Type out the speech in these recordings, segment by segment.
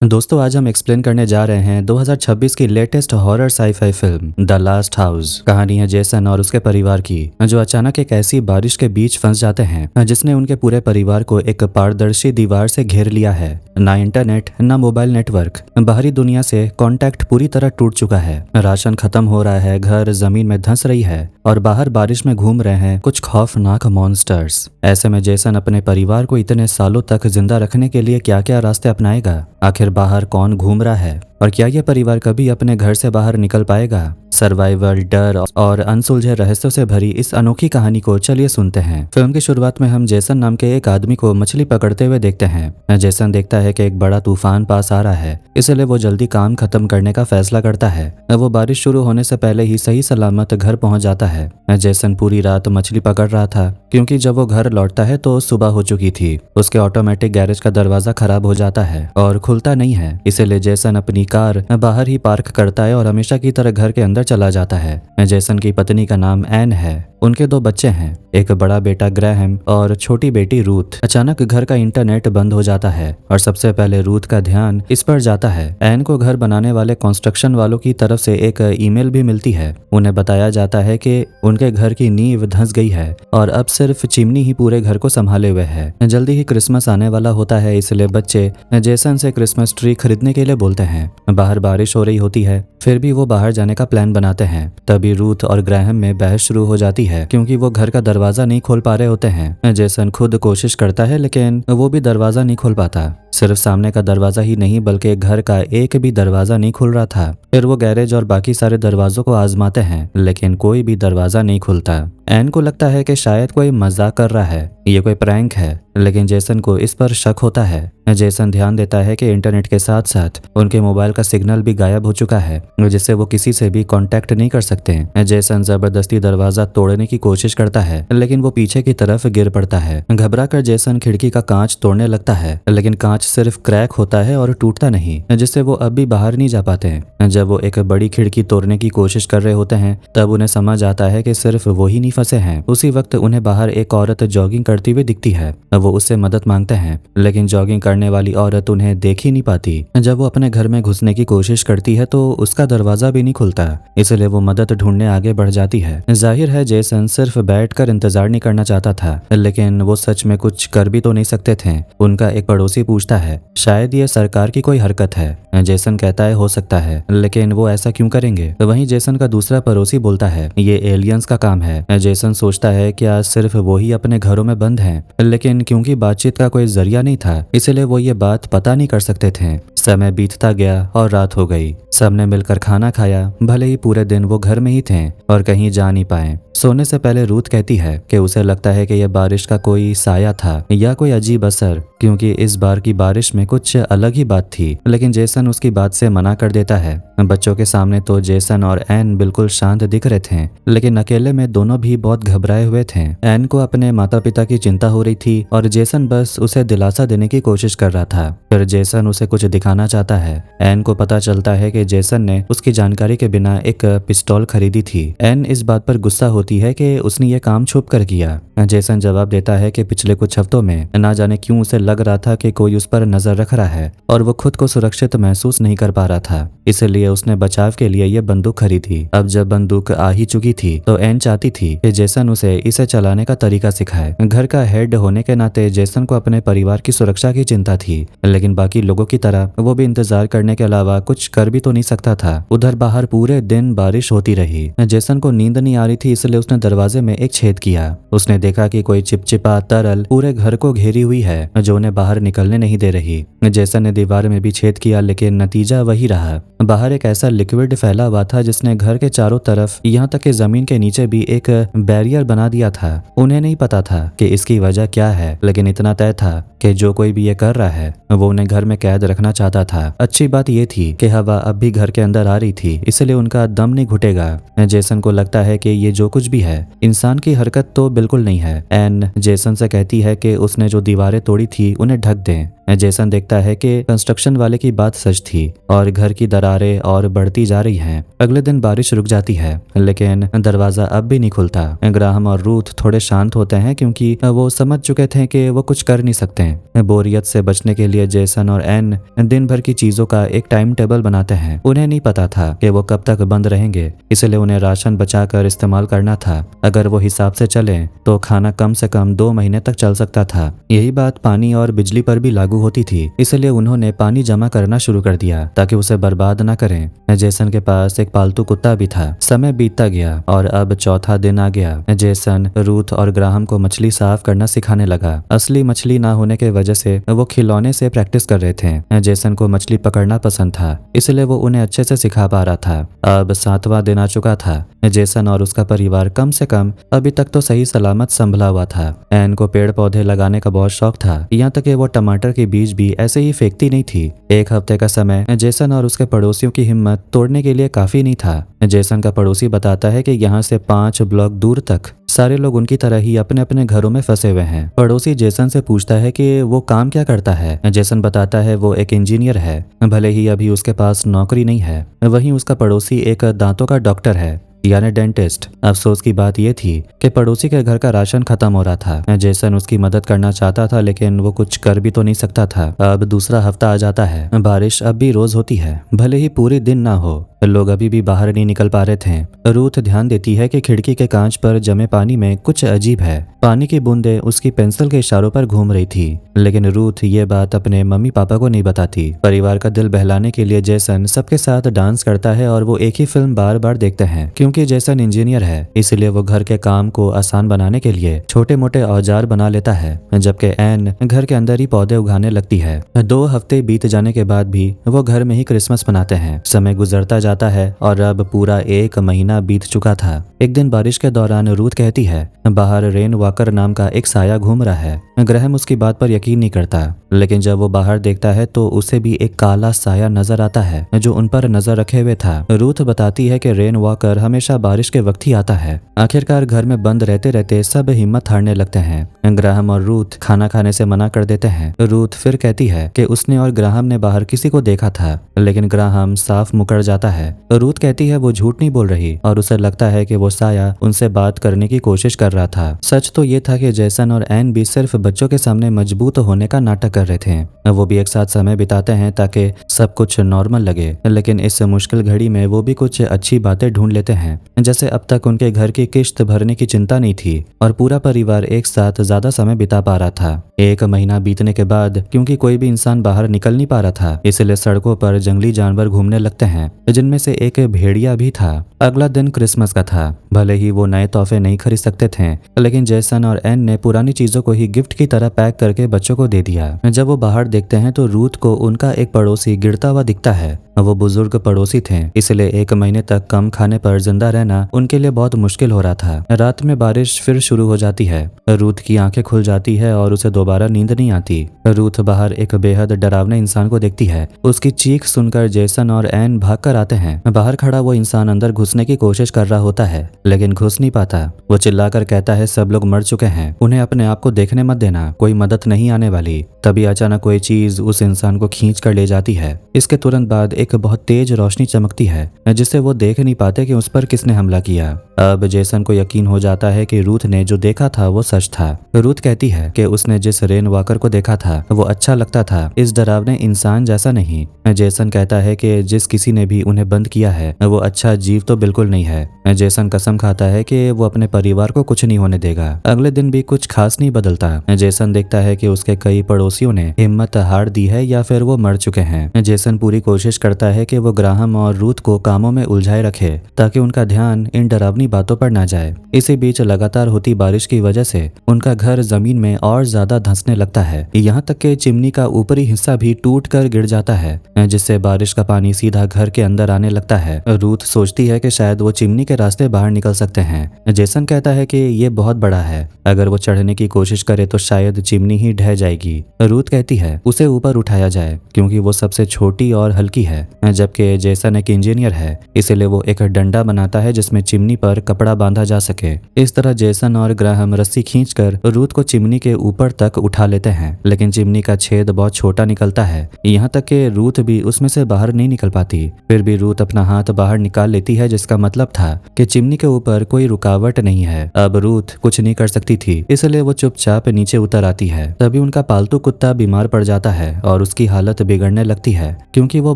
दोस्तों आज हम एक्सप्लेन करने जा रहे हैं 2026 की latest horror sci-fi film the last house. कहानी है जेसन और उसके परिवार की, जो अचानक एक ऐसी बारिश के बीच फंस जाते हैं जिसने उनके पूरे परिवार को एक पारदर्शी दीवार से घेर लिया है। ना इंटरनेट ना मोबाइल नेटवर्क, बाहरी दुनिया से कांटेक्ट पूरी तरह टूट चुका है। राशन खत्म हो रहा है, घर जमीन में धंस रही है और बाहर बारिश में घूम रहे हैं कुछ खौफनाक मॉन्स्टर्स। ऐसे में जेसन अपने परिवार को इतने सालों तक जिंदा रखने के लिए क्या क्या रास्ते अपनाएगा? आखिर बाहर कौन घूम रहा है और क्या यह परिवार कभी अपने घर से बाहर निकल पाएगा? सर्वाइवल, डर और अनसुलझे रहस्यों से भरी इस अनोखी कहानी को चलिए सुनते हैं। फिल्म की शुरुआत में हम जेसन नाम के एक आदमी को मछली पकड़ते हुए देखते हैं। जेसन देखता है कि एक बड़ा तूफान पास आ रहा है, इसलिए वो जल्दी काम खत्म करने का फैसला करता है। वो बारिश शुरू होने से पहले ही सही सलामत घर पहुंच जाता है। जेसन पूरी रात मछली पकड़ रहा था क्योंकि जब वो घर लौटता है तो सुबह हो चुकी थी। उसके ऑटोमेटिक गैरेज का दरवाजा खराब हो जाता है और खुलता नहीं है, इसीलिए जेसन अपनी कार बाहर ही पार्क करता है और हमेशा की तरह घर के अंदर चला जाता है। जेसन की पत्नी का नाम एन है। उनके 2 बच्चे हैं, एक बड़ा बेटा ग्रैहम और छोटी बेटी रूथ। अचानक घर का इंटरनेट बंद हो जाता है और सबसे पहले रूथ का ध्यान इस पर जाता है। एन को घर बनाने वाले कंस्ट्रक्शन वालों की तरफ से एक ईमेल भी मिलती है। उन्हें बताया जाता है कि उनके घर की नींव धंस गई है और अब सिर्फ चिमनी ही पूरे घर को संभाले हुए है। जल्दी ही क्रिसमस आने वाला होता है, इसलिए बच्चे जेसन से क्रिसमस ट्री खरीदने के लिए बोलते हैं। बाहर बारिश हो रही होती है, फिर भी वो बाहर जाने का प्लान बनाते हैं। तभी रूथ और ग्रैहम में बहस शुरू हो जाती है क्योंकि वो घर का दरवाजा नहीं खोल पा रहे होते हैं। जेसन खुद कोशिश करता है लेकिन वो भी दरवाजा नहीं खोल पाता। सिर्फ सामने का दरवाजा ही नहीं बल्कि घर का एक भी दरवाजा नहीं खुल रहा था। फिर वो गैरेज और बाकी सारे दरवाजों को आजमाते हैं लेकिन कोई भी दरवाजा नहीं खुलता। एन को लगता है कि शायद कोई मजाक कर रहा है, ये कोई प्रैंक है, लेकिन जेसन को इस पर शक होता है। जेसन ध्यान देता है कि इंटरनेट के साथ साथ उनके मोबाइल का सिग्नल भी गायब हो चुका है, जिससे वो किसी से भी कांटेक्ट नहीं कर सकते। जेसन जबरदस्ती दरवाजा तोड़ने की कोशिश करता है लेकिन वो पीछे की तरफ गिर पड़ता है। घबरा कर जेसन खिड़की का कांच तोड़ने लगता है लेकिन कांच सिर्फ क्रैक होता है और टूटता नहीं, जिससे वो अब भी बाहर नहीं जा पाते। जब वो एक बड़ी खिड़की तोड़ने की कोशिश कर रहे होते हैं तब उन्हें समझ आता है कि सिर्फ वो ही नहीं फंसे हैं। उसी वक्त उन्हें बाहर एक औरत जॉगिंग करती हुई दिखती है। वो उससे मदद मांगते हैं लेकिन जॉगिंग करने वाली औरत उन्हें देख ही नहीं पाती। जब वो अपने घर में घुसने की कोशिश करती है तो उसका दरवाजा भी नहीं खुलता, इसलिए वो मदद ढूंढने आगे बढ़ जाती है। जाहिर है जेसन सिर्फ बैठकर इंतजार नहीं करना चाहता था, लेकिन वो सच में कुछ कर भी तो नहीं सकते थे। उनका एक पड़ोसी पूछता है शायद ये सरकार की कोई हरकत है। जेसन कहता है हो सकता है, लेकिन वो ऐसा क्यों करेंगे? वहीं जेसन का दूसरा पड़ोसी बोलता है ये एलियंस का काम है। जेसन सोचता है क्या सिर्फ वो ही अपने घरों में बंद हैं, लेकिन क्योंकि बातचीत का कोई जरिया नहीं था इसलिए वो ये बात पता नहीं कर सकते थे। समय बीतता गया और रात हो गई। सबने मिलकर खाना खाया, भले ही पूरे दिन वो घर में ही थे और कहीं जा नहीं पाए। सोने से पहले रूथ कहती है कि उसे लगता है कि यह बारिश का कोई साया था या कोई अजीब असर, क्योंकि इस बार की बारिश में कुछ अलग ही बात थी। लेकिन जेसन उसकी बात से मना कर देता है। बच्चों के सामने तो जेसन और एन बिल्कुल शांत दिख रहे थे, लेकिन अकेले में दोनों भी बहुत घबराए हुए थे। एन को अपने माता पिता की चिंता हो रही थी और जेसन बस उसे दिलासा देने की कोशिश कर रहा था। फिर जेसन उसे कुछ दिखाना चाहता है। एन को पता चलता है कि जेसन ने उसकी जानकारी के बिना एक पिस्तौल खरीदी थी। एन इस बात पर गुस्सा होती है कि उसने ये काम छुप कर किया। जेसन जवाब देता है कि पिछले कुछ हफ्तों में ना जाने क्यों उसे लग रहा था कि कोई उस पर नजर रख रहा है और वो खुद को सुरक्षित महसूस नहीं कर पा रहा था, इसलिए उसने बचाव के लिए ये बंदूक खरीदी। अब जब बंदूक आ ही चुकी थी तो एन चाहती थी कि जेसन उसे इसे चलाने का तरीका सिखाए। घर का हेड होने के नाते जेसन को अपने परिवार की सुरक्षा की चिंता थी, लेकिन बाकी लोगों की तरह वो भी इंतजार करने के अलावा कुछ कर भी तो नहीं सकता था। उधर बाहर पूरे दिन बारिश होती रही। जेसन को नींद नहीं आ रही थी, इसलिए उसने दरवाजे में एक छेद किया। उसने देखा कि कोई चिपचिपा तरल पूरे घर को घेरी हुई है जो उन्हें बाहर निकलने नहीं दे रही। जेसन ने दीवार में भी छेद किया, लेकिन नतीजा वही रहा। बाहर एक ऐसा लिक्विड फैला हुआ था जिसने घर के चारों तरफ यहाँ तक कि जमीन के नीचे भी एक बैरियर बना दिया था। उन्हें नहीं पता था कि इसकी वजह क्या है, लेकिन इतना तय था कि जो कोई भी ये कर रहा है वो उन्हें घर में कैद रखना चाहता था। अच्छी बात ये थी कि हवा अब भी घर के अंदर आ रही थी, इसलिए उनका दम नहीं घुटेगा। जेसन को लगता है कि ये जो कुछ भी है, इंसान की हरकत तो बिल्कुल नहीं है। एन जेसन से कहती है कि उसने जो दीवारें तोड़ी थी उन्हें ढक दें। जेसन देखता है कि कंस्ट्रक्शन वाले की बात सच थी और घर की दरारें और बढ़ती जा रही हैं। अगले दिन बारिश रुक जाती है, लेकिन दरवाजा अब भी नहीं खुलता। ग्राहम और रूथ थोड़े शांत होते हैं क्योंकि वो समझ चुके थे कि वो कुछ कर नहीं सकते। बोरियत से बचने के लिए जेसन और एन दिन भर की चीजों का एक टाइम टेबल बनाते हैं। उन्हें नहीं पता था कि वो कब तक बंद रहेंगे, इसलिए उन्हें राशन बचाकर इस्तेमाल करना था। अगर वो हिसाब से चले तो खाना कम से कम 2 महीने तक चल सकता था। यही बात पानी और बिजली पर भी लागू होती थी, इसलिए उन्होंने पानी जमा करना शुरू कर दिया ताकि उसे बर्बाद न करें। जेसन के पास एक पालतू कुत्ता भी था। समय बीतता गया और अब चौथा दिन आ गया। जेसन रूथ और ग्राहम को मछली साफ करना सिखाने लगा। असली मछली ना होने के वजह से वो खिलौने से प्रैक्टिस कर रहे थे। जेसन को मछली पकड़ना पसंद था, इसलिए वो उन्हें अच्छे से सिखा पा रहा था। अब 7वां दिन आ चुका था। जेसन और उसका परिवार कम से कम अभी तक तो सही सलामत संभला हुआ था। एन को पेड़ पौधे लगाने का बहुत शौक था, यहाँ तक कि वो टमाटर के बीज भी ऐसे ही फेंकती नहीं थी। एक हफ्ते का समय जेसन और उसके पड़ोसियों की हिम्मत तोड़ने के लिए काफी नहीं था। जेसन का पड़ोसी बताता है कि यहाँ से 5 ब्लॉक दूर तक सारे लोग उनकी तरह ही अपने अपने घरों में फंसे हुए हैं। पड़ोसी जेसन से पूछता है कि वो काम क्या करता है। जेसन बताता है वो एक इंजीनियर है, भले ही अभी उसके पास नौकरी नहीं है। वहीं उसका पड़ोसी एक दांतों का डॉक्टर है, यानी डेंटिस्ट। अफसोस की बात यह थी कि पड़ोसी के घर का राशन खत्म हो रहा था। जेसन उसकी मदद करना चाहता था, लेकिन वो कुछ कर भी तो नहीं सकता था। अब दूसरा हफ्ता आ जाता है। बारिश अब भी रोज होती है, भले ही पूरे दिन ना हो। लोग अभी भी बाहर नहीं निकल पा रहे थे। रूथ ध्यान देती है कि खिड़की के कांच पर जमे पानी में कुछ अजीब है। पानी की बूंदें उसकी पेंसिल के इशारों पर घूम रही थी, लेकिन रूथ ये बात अपने मम्मी पापा को नहीं बताती। परिवार का दिल बहलाने के लिए जेसन सबके साथ डांस करता है और वो एक ही फिल्म बार बार देखते हैं। क्योंकि जेसन इंजीनियर है, इसलिए वो घर के काम को आसान बनाने के लिए छोटे मोटे औजार बना लेता है, जबकि एन घर के अंदर ही पौधे उगाने लगती है। 2 हफ्ते बीत जाने के बाद भी वो घर में ही क्रिसमस मनाते हैं। समय गुजरता जाता है और अब पूरा 1 महीना बीत चुका था। एक दिन बारिश के दौरान रूथ कहती है बाहर रेन वॉकर नाम का एक साया घूम रहा है। ग्रहम उसकी बात पर यकीन नहीं करता, लेकिन जब वो बाहर देखता है तो उसे भी एक काला साया नजर आता है जो उन पर नजर रखे हुए था। रूथ बताती है कि रेन वॉकर हमेशा बारिश के वक्त ही आता है। आखिरकार घर में बंद रहते रहते सब हिम्मत हारने लगते हैं। ग्राहम और रूथ खाना खाने से मना कर देते हैं। रूथ फिर कहती है कि उसने और ग्राहम ने बाहर किसी को देखा था, लेकिन ग्राहम साफ मुकर जाता है। रूथ कहती है वो झूठ नहीं बोल रही और उसे लगता है कि वो साया उनसे बात करने की कोशिश कर रहा था। सच तो ये था कि जेसन और एन भी सिर्फ बच्चों के सामने मजबूत होने का नाटक कर रहे थे। वो भी एक साथ समय बिताते हैं ताकि सब कुछ नॉर्मल लगे, लेकिन इस मुश्किल घड़ी में वो भी कुछ अच्छी बातें ढूंढ लेते हैं। जैसे अब तक उनके घर की किश्त भरने की चिंता नहीं थी और पूरा परिवार एक साथ ज्यादा समय बिता पा रहा था। 1 महीना बीतने के बाद क्योंकि कोई भी इंसान बाहर निकल नहीं पा रहा था, इसलिए सड़कों पर जंगली जानवर घूमने लगते हैं, जिनमें से एक भेड़िया भी था। अगला दिन क्रिसमस का था। भले ही वो नए तोहफे नहीं खरीद सकते थे, लेकिन जेसन और एन ने पुरानी चीजों को ही गिफ्ट की तरह पैक करके बच्चों को दे दिया। जब वो बाहर देखते हैं तो रूथ को उनका एक पड़ोसी गिरता हुआ दिखता है। वो बुजुर्ग पड़ोसी थे, इसलिए 1 महीने तक कम खाने पर जिंदा रहना उनके लिए बहुत मुश्किल हो रहा था। रात में बारिश फिर शुरू हो जाती है। रूथ की आंखें खुल जाती है और उसे दोबारा नींद नहीं आती। रूथ बाहर एक बेहद डरावने इंसान को देखती है। उसकी चीख सुनकर जेसन और एन भागकर आते हैं। बाहर खड़ा वो इंसान अंदर घुसने की कोशिश कर रहा होता है, लेकिन घुस नहीं पाता। वो चिल्लाकर कहता है सब लोग मर चुके हैं, उन्हें अपने आप को देखने मत देना, कोई मदद नहीं आने वाली। तभी अचानक कोई चीज उस इंसान को खींच कर ले जाती है। इसके तुरंत बाद एक बहुत तेज रोशनी चमकती है, जिससे वो देख नहीं पाते कि उस पर किसने हमला किया। अब जेसन को यकीन हो जाता है कि रूथ ने जो देखा था वो सच था। रूथ कहती है कि उसने जिस रेन वॉकर को देखा था वो अच्छा लगता था, इस डरावने इंसान जैसा नहीं। जेसन कहता है कि जिस किसी ने भी उन्हें बंद किया है वो अच्छा जीव तो बिल्कुल नहीं है। जेसन कसम खाता है कि वो अपने परिवार को कुछ नहीं होने देगा। अगले दिन भी कुछ खास नहीं बदलता। जेसन देखता है कि उसके कई पड़ोसियों ने हिम्मत हार दी है या फिर वो मर चुके हैं। जेसन पूरी कोशिश करता है कि वो ग्राहम और रूथ को कामों में उलझाए रखे ताकि उनका ध्यान इन डरावनी बातों पर ना जाए। इसी बीच लगातार होती बारिश की वजह से उनका घर जमीन में और ज्यादा धंसने लगता है। यहाँ तक कि चिमनी का ऊपरी हिस्सा भी टूट कर गिर जाता है, जिससे बारिश का पानी सीधा घर के अंदर आने लगता है। रूथ सोचती है कि शायद वो चिमनी के रास्ते बाहर निकल सकते हैं। जेसन कहता है कि ये बहुत बड़ा है, अगर वो चढ़ने की कोशिश करे तो शायद चिमनी ही ढह जाएगी। रूथ कहती है उसे ऊपर उठाया जाए क्योंकि वो सबसे छोटी और हल्की है, जबकि जेसन एक इंजीनियर है, इसलिए वो एक डंडा बनाता है जिसमें चिमनी पर पर कपड़ा बांधा जा सके। इस तरह जेसन और ग्राहम रस्सी खींचकर रूथ को चिमनी के ऊपर तक उठा लेते हैं, लेकिन चिमनी का छेद बहुत छोटा निकलता है, यहाँ तक कि रूथ भी उसमें से बाहर नहीं निकल पाती। फिर भी रूथ अपना हाथ बाहर निकाल लेती है, जिसका मतलब था कि चिमनी के ऊपर कोई रुकावट नहीं है। अब रूथ कुछ नहीं कर सकती थी, इसलिए वो चुपचाप नीचे उतर आती है। तभी उनका पालतू कुत्ता बीमार पड़ जाता है और उसकी हालत बिगड़ने लगती है, क्योंकि वो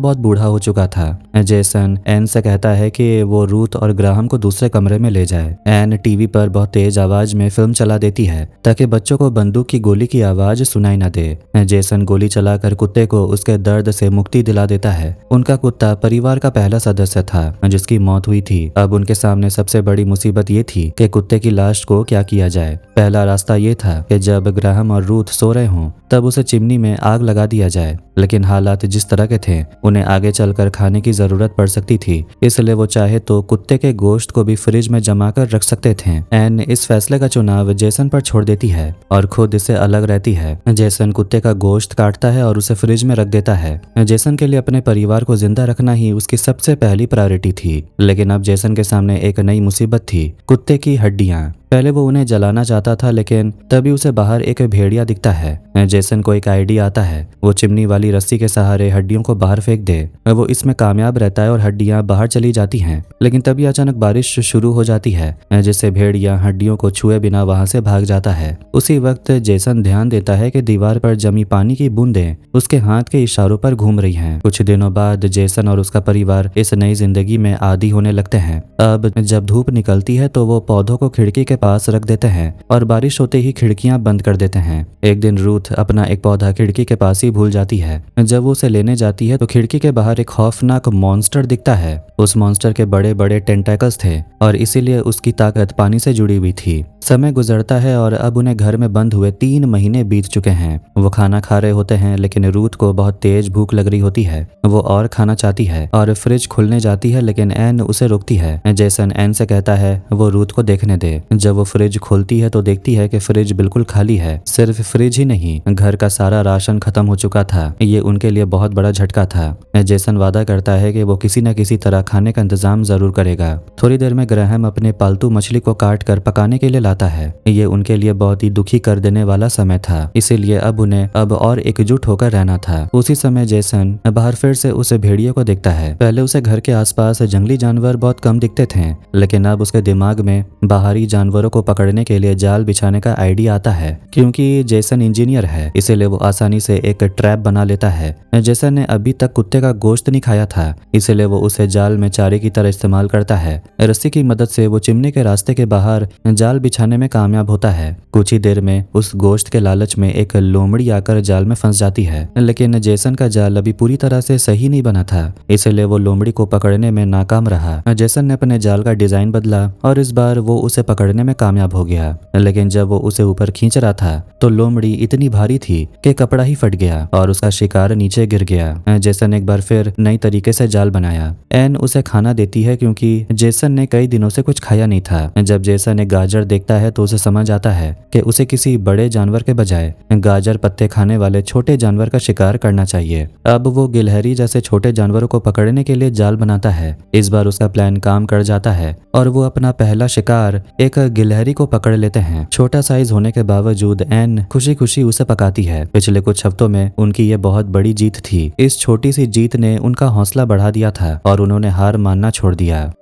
बहुत बूढ़ा हो चुका था। जेसन एन से कहता है कि वो रूथ और ग्राहम को दूसरे कमरे में ले जाए। एन टीवी पर बहुत तेज आवाज में फिल्म चला देती है ताकि बच्चों को बंदूक की गोली की आवाज सुनाई न दे। जेसन गोली चलाकर कुत्ते को उसके दर्द से मुक्ति दिला देता है। उनका कुत्ता परिवार का पहला सदस्य था जिसकी मौत हुई थी। अब उनके सामने सबसे बड़ी मुसीबत ये थी कि कुत्ते की लाश को क्या किया जाए। पहला रास्ता ये था कि जब ग्राहम और रूथ सो रहे हों तब उसे चिमनी में आग लगा दिया जाए, लेकिन हालात जिस तरह के थे उन्हें आगे चलकर खाने की जरूरत पड़ सकती थी, इसलिए वो चाहे तो कुत्ते के गोश्त को भी फ्रिज में जमा कर रख सकते थे। एन इस फैसले का चुनाव जेसन पर छोड़ देती है और खुद इससे अलग रहती है। जेसन कुत्ते का गोश्त काटता है और उसे फ्रिज में रख देता है। जेसन के लिए अपने परिवार को जिंदा रखना ही उसकी सबसे पहली प्रायोरिटी थी, लेकिन अब जेसन के सामने एक नई मुसीबत थी, कुत्ते की हड्डियां। पहले वो उन्हें जलाना चाहता था, लेकिन तभी उसे बाहर एक भेड़िया दिखता है। जेसन को एक आइडिया आता है, वो चिमनी वाली रस्सी के सहारे हड्डियों को बाहर फेंक दे। वो इसमें कामयाब रहता है और हड्डियां बाहर चली जाती हैं, लेकिन तभी अचानक बारिश शुरू हो जाती है, जिससे भेड़िया हड्डियों को छुए बिना वहां से भाग जाता है। उसी वक्त जेसन ध्यान देता है कि दीवार पर जमी पानी की बूंदें उसके हाथ के इशारों पर घूम रही हैं। कुछ दिनों बाद जेसन और उसका परिवार इस नई जिंदगी में आदी होने लगते हैं। अब जब धूप निकलती है तो वो पौधों को खिड़की के पास रख देते हैं और बारिश होते ही खिड़कियां बंद कर देते हैं। एक दिन रूथ अपना एक पौधा खिड़की के पास ही भूल जाती है। जब वो उसे लेने जाती है तो खिड़की के बाहर एक खौफनाक मॉन्स्टर दिखता है। उस मॉन्स्टर के बड़े बड़े टेंटेकल्स थे और इसीलिए उसकी ताकत पानी से जुड़ी हुई थी। समय गुजरता है और अब उन्हें घर में बंद हुए 3 महीने बीत चुके हैं। वो खाना खा रहे होते हैं, लेकिन रूथ को बहुत तेज भूख लग रही होती है। वो और खाना चाहती है और फ्रिज खुलने जाती है, लेकिन एन उसे रोकती है। जेसन एन से कहता है वो रूथ को देखने दे। जब वो फ्रिज खोलती है तो देखती है कि फ्रिज बिल्कुल खाली है। सिर्फ फ्रिज ही नहीं, घर का सारा राशन खत्म हो चुका था। ये उनके लिए बहुत बड़ा झटका था। जेसन वादा करता है कि वो किसी न किसी तरह खाने का इंतजाम जरूर करेगा। थोड़ी देर में ग्राहम अपने पालतू मछली को काट कर पकाने के लिए लाता है। ये उनके लिए बहुत ही दुखी कर देने वाला समय था, इसीलिए अब उन्हें अब और एकजुट होकर रहना था। उसी समय जेसन बाहर फिर से उस भेड़िए को देखता है। पहले उसे घर के आसपास जंगली जानवर बहुत कम दिखते थे, लेकिन अब उसके दिमाग में बाहरी जानवरों को पकड़ने के लिए जाल बिछाने का आइडिया आता है। क्योंकि जेसन इंजीनियर है, इसीलिए वो आसानी से एक ट्रैप बना लेता है। जेसन ने अभी तक कुत्ते का गोश्त नहीं खाया था, इसलिए वो उसे जाल में चारे की तरह इस्तेमाल करता है। रस्सी की मदद से वो चिमनी के रास्ते के बाहर जाल बिछाने में कामयाब होता है। कुछ ही देर में उस गोश्त के लालच में एक लोमड़ी आकर जाल में फंस जाती है, लेकिन जेसन का जाल अभी पूरी तरह से सही नहीं बना था, इसलिए वो लोमड़ी को पकड़ने में नाकाम रहा। जेसन ने अपने जाल का डिजाइन बदला और इस बार वो उसे पकड़ने में कामयाब हो गया, लेकिन जब वो उसे ऊपर खींच रहा था तो लोमड़ी इतनी भारी थी कि कपड़ा ही फट गया और उसका शिकार नीचे गिर गया। जेसन एक बार फिर नई तरीके से जाल बनाया। एन उसे खाना देती है क्योंकि जेसन ने कई दिनों से कुछ खाया नहीं था। जब जेसन एक गाजर देखता है तो उसे समझ आता है कि उसे किसी बड़े जानवर के बजाय गाजर पत्ते खाने वाले छोटे जानवर का शिकार करना चाहिए। अब वो गिलहरी जैसे छोटे जानवरों को पकड़ने के लिए जाल बनाता है। इस बार उसका प्लान काम कर जाता है और वो अपना पहला शिकार एक गिलहरी को पकड़ लेते हैं। छोटा साइज होने के बावजूद एन खुशी खुशी उसे पकाती है। पिछले कुछ हफ्तों में उनकी ये बहुत बड़ी जीत थी। इस छोटी सी जीत ने उनका हौसला बढ़ा दिया था और उन्होंने हार मानना छोड़ दिया।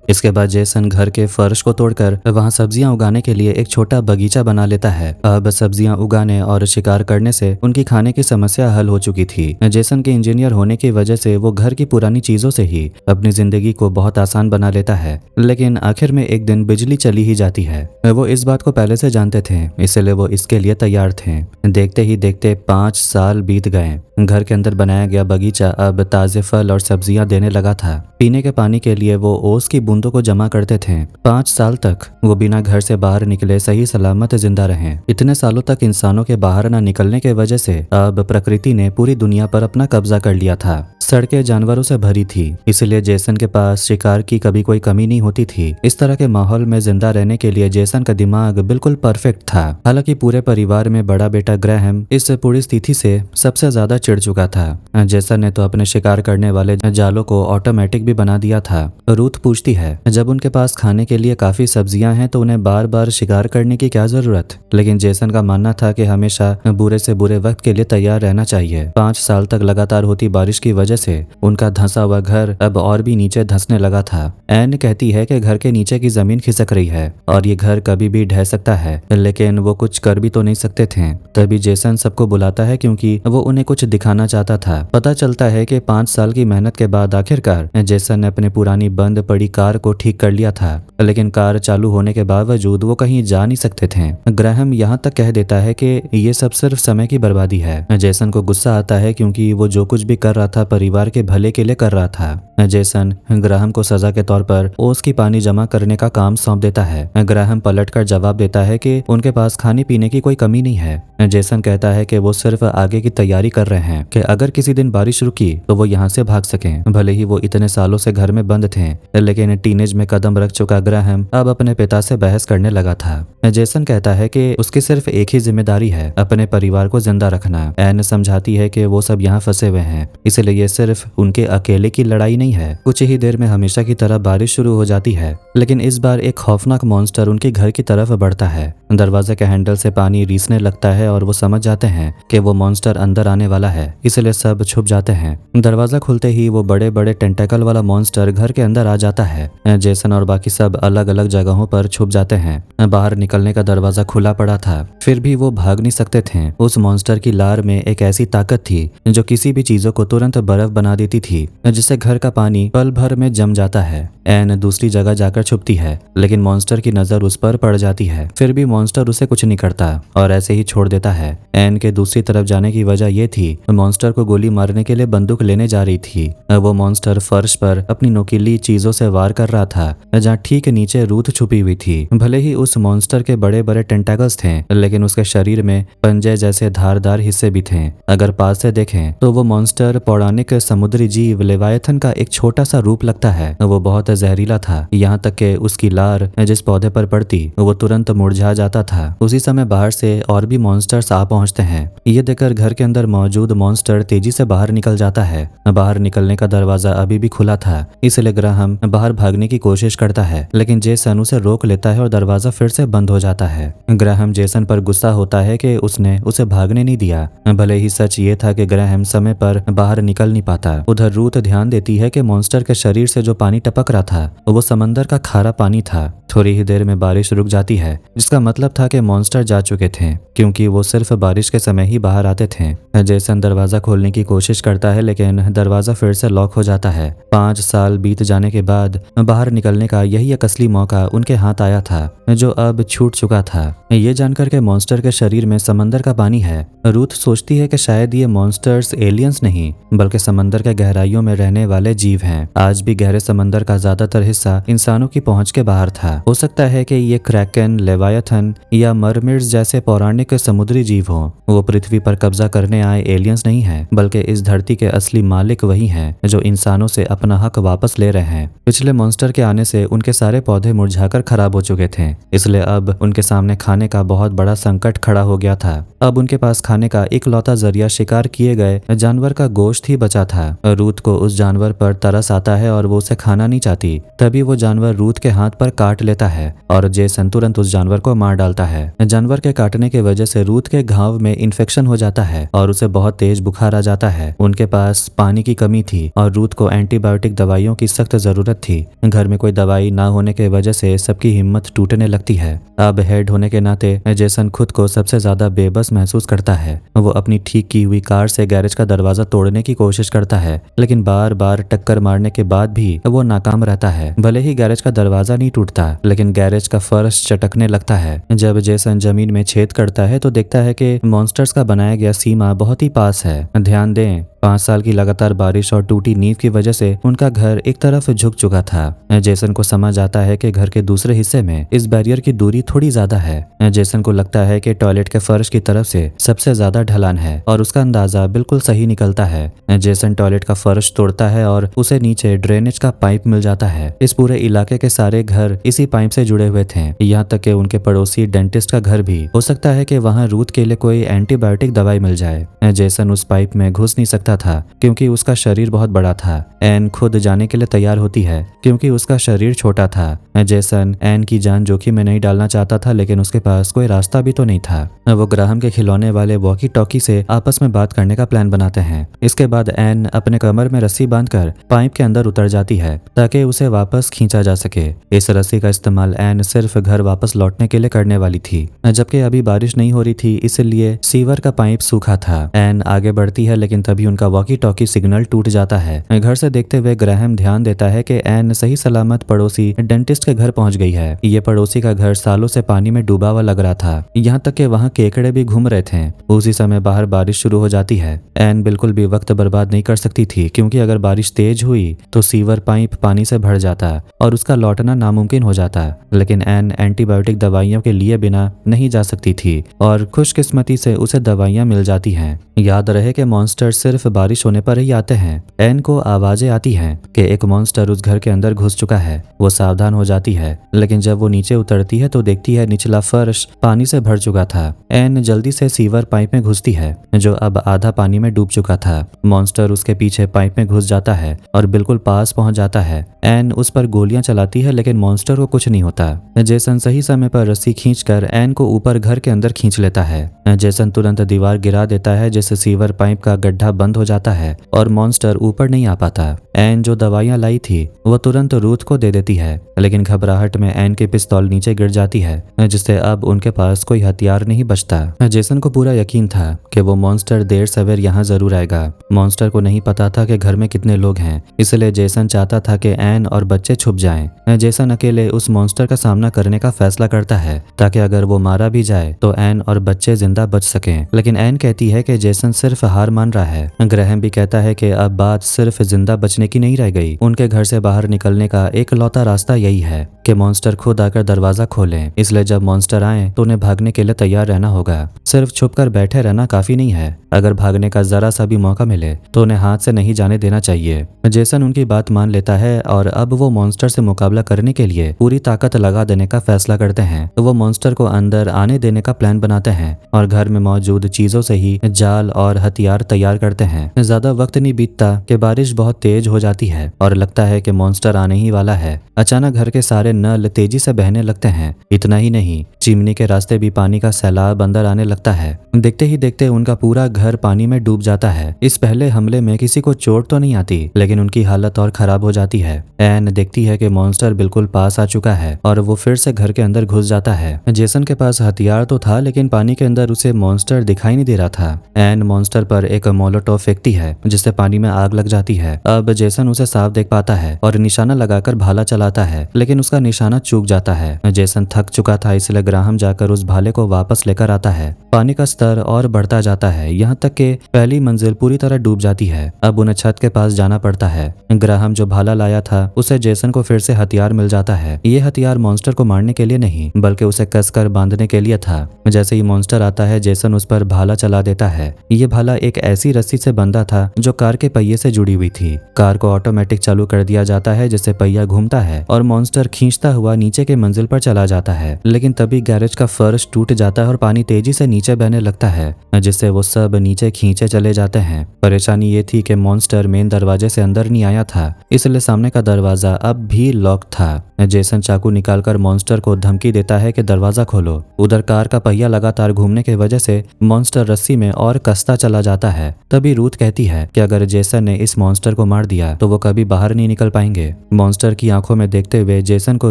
इसके बाद जेसन घर के फर्श को तोड़कर वहां सब्जियां उगाने के लिए एक छोटा बगीचा बना लेता है। अब सब्जियां उगाने और शिकार करने से उनकी खाने की समस्या हल हो चुकी थी। जेसन के इंजीनियर होने की वजह से वो घर की पुरानी चीजों से ही अपनी जिंदगी को बहुत आसान बना लेता है, लेकिन आखिर में एक दिन बिजली चली ही जाती है। वो इस बात को पहले से जानते थे, इसलिए वो इसके लिए तैयार थे। देखते ही देखते 5 साल बीत गए। घर के अंदर बनाया गया बगीचा अब ताजे फल और सब्जियां देने लगा था। पीने के पानी के लिए वो ओस की बूंदों को जमा करते थे। 5 साल तक वो बिना घर से बाहर निकले सही सलामत जिंदा रहे। इतने सालों तक इंसानों के बाहर न निकलने के वजह से अब प्रकृति ने पूरी दुनिया पर अपना कब्जा कर लिया था। सड़कें जानवरों से भरी थी, इसलिए जेसन के पास शिकार की कभी कोई कमी नहीं होती थी। इस तरह के माहौल में जिंदा रहने के लिए जेसन का दिमाग बिल्कुल परफेक्ट था। हालांकि पूरे परिवार में बड़ा बेटा ग्रैहम इस पूरी स्थिति से सबसे ज्यादा चिढ़ चुका था। जेसन ने तो अपने शिकार करने वाले जालों को ऑटोमेटिक भी बना दिया था। रूथ पूछती है, जब उनके पास खाने के लिए काफी सब्जियां हैं तो उन्हें बार बार शिकार करने की क्या जरूरत। लेकिन जेसन का मानना था कि हमेशा बुरे से बुरे वक्त के लिए तैयार रहना चाहिए। 5 साल तक लगातार होती बारिश की वजह से उनका धंसा हुआ घर अब और भी नीचे धंसने लगा था। एन कहती है कि घर के नीचे की जमीन खिसक रही है और ये घर कभी भी ढह सकता है, लेकिन वो कुछ कर भी तो नहीं सकते थे। तभी जेसन सबको बुलाता है क्योंकि वो उन्हें कुछ दिखाना चाहता था। पता चलता है कि 5 साल की मेहनत के बाद आखिरकार जेसन ने अपनी पुरानी बंद पड़ी कार को ठीक कर लिया था, लेकिन कार चालू होने के बावजूद वो कहीं जा नहीं सकते थे। ग्राहम यहाँ तक कह देता है कि ये सब सिर्फ समय की बर्बादी है। जेसन को गुस्सा आता है क्योंकि वो जो कुछ भी कर रहा था परिवार के भले के लिए कर रहा था। जेसन ग्राहम को सजा के तौर पर ओस की पानी जमा करने का काम सौंप देता है। ग्राहम पलटकर जवाब देता है कि उनके पास खाने पीने की कोई कमी नहीं है। जेसन कहता है कि वो सिर्फ आगे की तैयारी कर रहे हैं कि अगर किसी दिन बारिश रुकी तो वो यहाँ से भाग सकें। भले ही वो इतने सालों से घर में बंद थे, लेकिन टीनेज में कदम रख चुका ग्राहम अब अपने पिता से बहस करने लगा था। जेसन कहता है कि उसकी सिर्फ एक ही जिम्मेदारी है, अपने परिवार को जिंदा रखना। एन समझाती है कि वो सब यहाँ फंसे हुए हैं, इसलिए ये सिर्फ उनके अकेले की लड़ाई नहीं है। कुछ ही देर में हमेशा की तरह बारिश शुरू हो जाती है, लेकिन इस बार एक खौफनाक मॉन्स्टर उनके घर की तरफ बढ़ता है। दरवाजे के हैंडल से पानी रिसने लगता है और वो समझ जाते हैं कि वो मॉन्स्टर अंदर आने वाला है, इसलिए सब छुप जाते हैं। दरवाजा खुलते ही वो बड़े बड़े टेंटेकल वाला मॉन्स्टर घर के अंदर आ जाता है। जेसन और बाकी सब अलग अलग जगहों पर छुप जाते हैं। बाहर निकलने का दरवाजा खुला पड़ा था, फिर भी वो भाग नहीं सकते थे। उस मॉन्स्टर की लार में एक ऐसी ताकत थी जो किसी भी चीजों को तुरंत बर्फ बना देती थी, जिससे घर का पानी पल भर में जम जाता है। एन दूसरी जगह जाकर छुपती है, लेकिन मॉन्स्टर की नजर उस पर पड़ जाती है। फिर भी मॉन्स्टर उसे कुछ नहीं करता और ऐसे ही छोड़ देता है। एन के दूसरी तरफ जाने की वजह यह थी, मॉन्स्टर को गोली मारने के लिए बंदूक लेने जा रही थी। वो मॉन्स्टर फर्श पर अपनी नोकीली चीजों से वार कर रहा था, जहाँ ठीक नीचे रूथ छुपी हुई थी। भले ही उस मॉन्स्टर के बड़े बड़े टेंटाकल्स थे, लेकिन उसके शरीर में पंजे जैसे धारदार हिस्से भी थे। अगर पास से देखें तो वो मॉन्स्टर पौराणिक समुद्री जीव लेवायथन का एक छोटा सा रूप लगता है। वो बहुत जहरीला था, यहाँ तक कि उसकी लार जिस पौधे पर पड़ती वो तुरंत मुरझा जाता था। उसी समय बाहर से और भी मॉन्स्टर्स आ पहुंचते हैं। ये देखकर घर के अंदर मौजूद मॉन्स्टर तेजी से बाहर निकल जाता है। बाहर निकलने का दरवाजा अभी भी खुला था, इसलिए ग्राहम बाहर भागने की कोशिश करता है, लेकिन जेसन उसे रोक लेता है और दरवाजा फिर से बंद हो जाता है। ग्राहम जेसन पर गुस्सा होता है कि उसने उसे भागने नहीं दिया। भले ही सच ये था कि ग्राहम समय पर बाहर निकल नहीं पाता। उधर रूथ ध्यान देती है कि मॉन्स्टर के शरीर से जो पानी टपक रहा था वो समंदर का खारा पानी था। थोड़ी ही देर में बारिश रुक जाती है, जिसका मतलब था कि मॉन्स्टर जा चुके थे, क्योंकि वो सिर्फ बारिश के समय ही बाहर आते थे। जेसन दरवाजा खोलने की कोशिश करता है, लेकिन दरवाजा फिर से लॉक हो जाता है। 5 साल बीत जाने के बाद बाहर निकलने का यही एक असली मौका उनके हाथ आया था, जो अब छूट चुका था। ये जानकर के मॉन्स्टर के शरीर में समंदर का पानी है, रूथ सोचती है कि शायद ये मॉन्स्टर्स एलियंस नहीं बल्कि समंदर के गहराइयों में रहने वाले जीव हैं। आज भी गहरे समंदर का ज्यादातर हिस्सा इंसानों की पहुंच के बाहर था। हो सकता है कि ये क्रैकन, लेवायथन या मरमिड्स जैसे पौराणिक समुद्री जीव हों। वो पृथ्वी पर कब्जा करने आए एलियंस नहीं है, बल्कि इस धरती के असली मालिक वही हैं जो इंसानों से अपना हक वापस ले रहे हैं। पिछले मॉन्स्टर के आने से उनके सारे पौधे मुरझाकर खराब हो चुके थे, इसलिए अब उनके सामने खाने का बहुत बड़ा संकट खड़ा हो गया था। अब उनके पास खाने का इकलौता जरिया शिकार किए गए जानवर का गोश्त ही बचा था। रूथ को उस जानवर पर तरस आता है और वो उसे खाना नहीं चाहती। तभी वो जानवर रूथ के हाथ पर काट लेता है और जेसन तुरंत उस जानवर को मार डालता है। जानवर के काटने की वजह से रूथ के घाव में इन्फेक्शन हो जाता है और उसे बहुत तेज बुखार आ जाता है। उनके पास पानी की कमी थी और रूथ को एंटीबायोटिक दवाइयों की सख्त जरूरत थी। घर में कोई दवाई ना होने की वजह से सबकी हिम्मत टूटने लगती है। अब हेड होने के नाते जेसन खुद को सबसे ज्यादा बेबस महसूस करता है। वो अपनी ठीक की हुई कार से गैरेज का दरवाजा तोड़ने की कोशिश करता है, लेकिन बार बार टक्कर मारने के बाद भी वो नाकाम रहता है। भले ही गैरेज का दरवाजा नहीं टूटता, लेकिन गैरेज का फर्श चटकने लगता है। जब जेसन जमीन में छेद करता है तो देखता है कि मॉन्स्टर्स का बनाया गया सीमा बहुत ही पास है। ध्यान दें, 5 साल की लगातार बारिश और टूटी नींव की वजह से उनका घर एक तरफ झुक चुका था। जेसन को समझ आता है कि घर के दूसरे हिस्से में इस बैरियर की दूरी थोड़ी ज्यादा है। जेसन को लगता है कि टॉयलेट के फर्श की तरफ से सबसे ज्यादा ढलान है और उसका अंदाजा बिल्कुल सही निकलता है। जेसन जेसन टॉयलेट का फर्श तोड़ता है और उसे नीचे ड्रेनेज का पाइप मिल जाता है। इस पूरे इलाके के सारे घर इसी पाइप से जुड़े हुए थे, यहाँ तक कि उनके पड़ोसी डेंटिस्ट का घर भी। हो सकता है कि वहाँ रूथ के लिए कोई एंटीबायोटिक दवाई मिल जाए। जेसन उस पाइप में घुस नहीं सकता था क्योंकि उसका शरीर बहुत बड़ा था। एन खुद जाने के लिए तैयार होती है क्योंकि उसका शरीर छोटा था। जेसन एन की जान जोखिम में नहीं डालना चाहता था, लेकिन उसके पास कोई रास्ता भी तो नहीं था। वो ग्राहम के खिलौने वाले वॉकी टॉकी से आपस में बात करने का प्लान बनाते हैं। इसके बाद एन अपने कमर में रस्सी बांधकर पाइप के अंदर उतर जाती है ताकि उसे वापस खींचा जा सके। इस रस्सी का इस्तेमाल एन सिर्फ घर वापस लौटने के लिए करने वाली थी, जबकि अभी बारिश नहीं हो रही थी, इसलिए सीवर का पाइप सूखा था। एन आगे बढ़ती है, लेकिन तभी उनका वॉकी टॉकी सिग्नल टूट जाता है। घर से देखते हुए ग्राहम ध्यान देता है कि एन सही सलामत पड़ोसी डेंटिस्ट के घर पहुंच गई है। ये पड़ोसी का घर सालों से पानी में डूबा हुआ लग रहा था, यहाँ तक कि वहाँ केकड़े भी घूम रहे थे। उसी समय बाहर बारिश शुरू हो जाती है। एन बिल्कुल भी वक्त बर्बाद नहीं कर सकती थी क्योंकि अगर बारिश तेज हुई तो सीवर पाइप पानी से भर जाता और उसका लौटना नामुमकिन हो जाता। लेकिन एन एंटीबायोटिक दवाइयों के लिए बिना नहीं जा सकती थी और खुशकिस्मती से उसे दवाइयां मिल जाती हैं। याद रहे कि मॉन्स्टर सिर्फ बारिश होने पर ही आते हैं। एन को आवाजें आती हैं कि एक मॉन्स्टर उस घर के अंदर घुस चुका है। वो सावधान हो जाती है, लेकिन जब वो नीचे उतरती है तो देखती है निचला फर्श पानी से भर चुका था। एन जल्दी से सीवर पाइप में घुसती है जो अब आधा पानी में डूब चुका था। मॉन्स्टर उसके पीछे पाइप में घुस जाता है और बिल्कुल पास पहुंच जाता है। एन उस पर गोलियां चलाती है, लेकिन मॉन्स्टर को कुछ नहीं होता। जेसन सही समय पर रस्सी खींचकर एन को ऊपर घर के अंदर खींच लेता है। जेसन तुरंत दीवार गिरा देता है जिससे सीवर पाइप का गड्ढा बंद हो जाता है और मॉन्स्टर ऊपर नहीं आ पाता। एन जो दवाइयां लाई थी वो तुरंत रूथ को दे देती है, लेकिन घबराहट में एन की पिस्तौल नीचे गिर जाती है जिससे अब उनके पास कोई हथियार नहीं बचता। जेसन को पूरा यकीन था कि वो मॉन्स्टर देर सवेर यहाँ जरूर आएगा। मॉन्स्टर को नहीं पता था कि घर में कितने लोग हैं, इसलिए जेसन चाहता था कि एन और बच्चे छुप जाएं। जेसन अकेले उस मॉन्स्टर का सामना करने का फैसला करता है ताकि अगर वो मारा भी जाए तो एन और बच्चे जिंदा बच सकें। लेकिन एन कहती है कि जेसन सिर्फ हार मान रहा है। ग्राहम भी कहता है कि अब बात सिर्फ जिंदा बचने की नहीं रह गई, उनके घर से बाहर निकलने का एकलौता रास्ता यही है कि मॉन्स्टर खुद आकर दरवाजा खोलें। इसलिए जब मॉन्स्टर आए तो उन्हें भागने के लिए तैयार रहना होगा। सिर्फ छुपकर बैठे रहना काफी नहीं है, अगर भागने का जरा सा भी मौका मिले तो उन्हें हाथ से नहीं जाने देना चाहिए। जेसन उनकी बात मान लेता है और अब वो मॉन्स्टर से मुकाबला करने के लिए पूरी ताकत लगा देने का फैसला करते हैं। वो मॉन्स्टर को अंदर आने देने का प्लान बनाते हैं और घर में मौजूद चीजों से ही जाल और हथियार तैयार करते हैं। ज्यादा वक्त नहीं बीतता कि बारिश बहुत तेज हो जाती है और लगता है कि मॉन्स्टर आने ही वाला है। अचानक घर के सारे नल तेजी से बहने लगते हैं। इतना ही नहीं, चिमनी के रास्ते भी पानी का सैलाब अंदर आने लगता है। देखते ही देखते उनका पूरा घर पानी में डूब जाता है। इस पहले हमले में किसी को चोट तो नहीं आती, लेकिन उनकी हालत और खराब हो जाती है। एन देखती है कि मॉन्स्टर बिल्कुल पास आ चुका है और वो फिर से घर के अंदर घुस जाता है। जेसन के पास हथियार तो था, लेकिन पानी के अंदर उसे मॉन्स्टर दिखाई नहीं दे रहा था। एन मॉन्स्टर पर एक मोलोटोव फेंकती है जिससे पानी में आग लग जाती है। अब जेसन उसे साफ देख पाता है और निशाना लगाकर भाला चलाता है, लेकिन उसका निशाना चूक जाता है। जेसन थक चुका था, इसलिए ग्राहम जाकर उस भाले को वापस लेकर आता है। पानी का स्तर और बढ़ता जाता है, यहाँ तक कि पहली मंजिल पूरी तरह डूब जाती है। अब उन्हें छत के पास जाना पड़ता है। ग्राहम जो भाला लाया था उसे जेसन को फिर से हथियार मिल जाता है। ये हथियार मॉन्स्टर को मारने के लिए नहीं, बल्कि उसे कसकर बांधने के लिए था। जैसे ही मॉन्स्टर आता है, जेसन उस पर भाला चला देता है। ये भाला एक ऐसी रस्सी से बंधा था जो कार के पहिए से जुड़ी हुई थी। कार को ऑटोमेटिक चालू कर दिया जाता है जिससे पहिया घूमता है और मॉन्स्टर खींचता हुआ नीचे के मंजिल पर चला जाता है। लेकिन तभी गैरेज का फर्श टूट जाता है और पानी तेजी से नीचे बहने लगता है, जिससे वो सब नीचे खींचे चले जाते हैं। परेशानी ये थी कि मॉन्स्टर मेन दरवाजे से अंदर नहीं आया था, इसलिए सामने का दरवाजा अब भी लॉक था। जेसन चाकू निकालकर मॉन्स्टर को धमकी देता है कि दरवाजा खोलो। उधर कार का पहिया लगातार घूमने की वजह से मॉन्स्टर रस्सी में और कसता चला जाता है। तभी रूथ कहती है कि अगर जेसन ने इस मॉन्स्टर को मार दिया तो वो कभी बाहर नहीं निकल पाएंगे। मॉन्स्टर की आंखों में देखते हुए जेसन को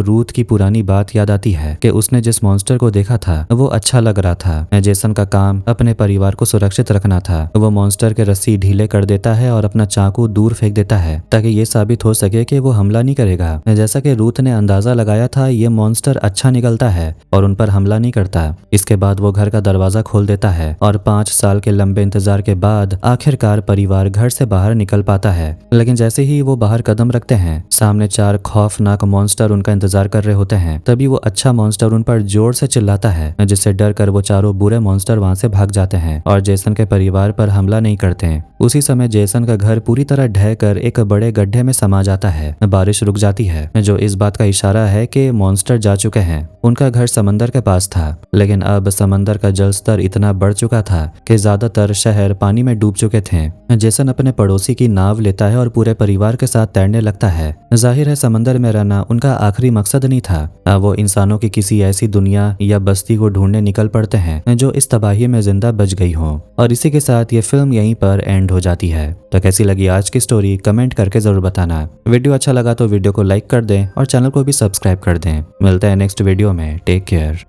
रूथ की पुरानी बात याद आती है कि उसने जिस मॉन्स्टर को देखा था वो अच्छा लग रहा था। जेसन का काम अपने परिवार को सुरक्षित रखना था। वो मॉन्स्टर के रस्सी ढीले कर देता है और अपना चाकू दूर फेंक देता है ताकि ये साबित हो सके कि वो हमला नहीं करेगा। जैसा कि रूथ ने अंदाजा लगाया था, ये मॉन्स्टर अच्छा निकलता है और उन पर हमला नहीं करता। इसके बाद वो घर का दरवाजा खोल देता है और 5 साल के लंबे इंतजार के बाद आखिरकार परिवार घर से बाहर निकल पाता है। लेकिन जैसे ही वो बाहर कदम रखते हैं, सामने 4 खौफनाक मॉन्स्टर उनका इंतजार कर रहे होते हैं। तभी वो अच्छा मॉन्स्टर उन पर जोर से चिल्लाता है, जिससे डर कर वो चारों बुरे मॉन्स्टर वहां से भाग जाते हैं और जेसन के परिवार पर हमला नहीं करते हैं। उसी समय जेसन का घर पूरी तरह ढह कर एक बड़े गड्ढे में समा जाता है। बारिश रुक जाती है, जो इस बात का इशारा है कि मॉन्स्टर जा चुके हैं। उनका घर समंदर के पास था, लेकिन अब समंदर का जल स्तर इतना बढ़ चुका था कि ज्यादातर शहर पानी में डूब चुके थे। जेसन अपने पड़ोसी की नाव लेता है और पूरे परिवार के साथ तैरने लगता है। जाहिर है समंदर में रहना उनका आखिरी मकसद नहीं था। वो इंसानों की किसी ऐसी दुनिया या बस्ती को ढूंढने निकल पड़ते हैं जो इस तबाही में जिंदा बच गई हो। और इसी के साथ ये फिल्म यहीं पर एंड हो जाती है। तो कैसी लगी आज की स्टोरी कमेंट करके जरूर बताना। वीडियो अच्छा लगा तो वीडियो को लाइक कर दें और चैनल को भी सब्सक्राइब कर दें। मिलते हैं नेक्स्ट वीडियो में। Take care.